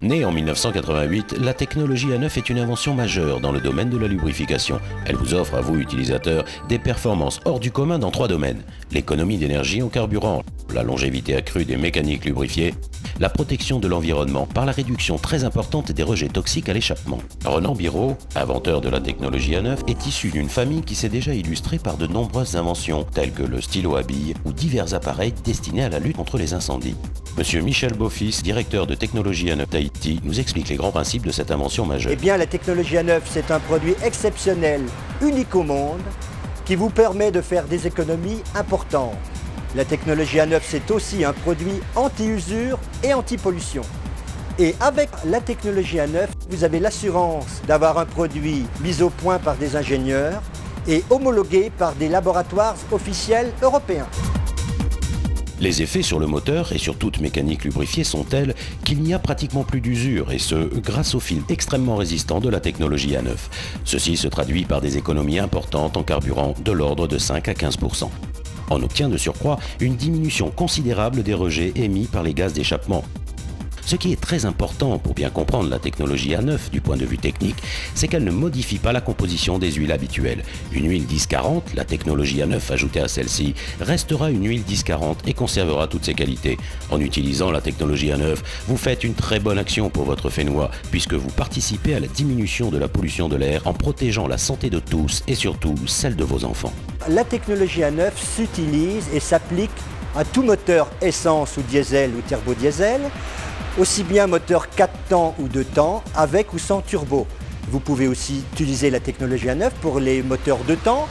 Née en 1988, la technologie A9 est une invention majeure dans le domaine de la lubrification. Elle vous offre à vous, utilisateurs, des performances hors du commun dans 3 domaines. L'économie d'énergie en carburant, la longévité accrue des mécaniques lubrifiées, la protection de l'environnement par la réduction très importante des rejets toxiques à l'échappement. Ronan Biraud, inventeur de la technologie A9, est issu d'une famille qui s'est déjà illustrée par de nombreuses inventions, telles que le stylo à billes ou divers appareils destinés à la lutte contre les incendies. Monsieur Michel Beaufils, directeur de technologie A9 Tahiti, nous explique les grands principes de cette invention majeure. Eh bien, la technologie A9, c'est un produit exceptionnel, unique au monde, qui vous permet de faire des économies importantes. La technologie A9, c'est aussi un produit anti-usure et anti-pollution. Et avec la technologie A9, vous avez l'assurance d'avoir un produit mis au point par des ingénieurs et homologué par des laboratoires officiels européens. Les effets sur le moteur et sur toute mécanique lubrifiée sont tels qu'il n'y a pratiquement plus d'usure, et ce, grâce au film extrêmement résistant de la technologie A9. Ceci se traduit par des économies importantes en carburant de l'ordre de 5 à 15%. On obtient de surcroît une diminution considérable des rejets émis par les gaz d'échappement. Ce qui est très important pour bien comprendre la technologie A9 du point de vue technique, c'est qu'elle ne modifie pas la composition des huiles habituelles. Une huile 1040, la technologie A9 ajoutée à celle-ci, restera une huile 1040 et conservera toutes ses qualités. En utilisant la technologie A9, vous faites une très bonne action pour votre Fénois, puisque vous participez à la diminution de la pollution de l'air en protégeant la santé de tous et surtout celle de vos enfants. La technologie A9 s'utilise et s'applique à tout moteur essence ou diesel ou turbodiesel, aussi bien moteur 4 temps ou 2 temps, avec ou sans turbo. Vous pouvez aussi utiliser la technologie A9 pour les moteurs 2 temps,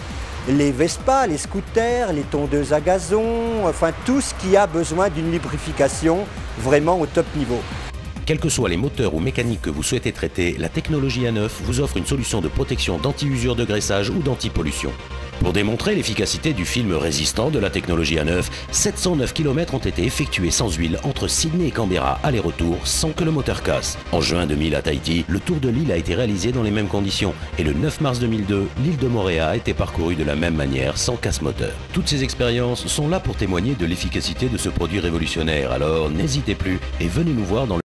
les Vespa, les scooters, les tondeuses à gazon, enfin tout ce qui a besoin d'une lubrification vraiment au top niveau. Quels que soient les moteurs ou mécaniques que vous souhaitez traiter, la technologie A9 vous offre une solution de protection d'anti-usure de graissage ou d'anti-pollution. Pour démontrer l'efficacité du film résistant de la technologie A9, 709 km ont été effectués sans huile entre Sydney et Canberra aller-retour sans que le moteur casse. En juin 2000 à Tahiti, le tour de l'île a été réalisé dans les mêmes conditions et le 9 mars 2002, l'île de Moorea a été parcourue de la même manière sans casse moteur. Toutes ces expériences sont là pour témoigner de l'efficacité de ce produit révolutionnaire, alors n'hésitez plus et venez nous voir dans le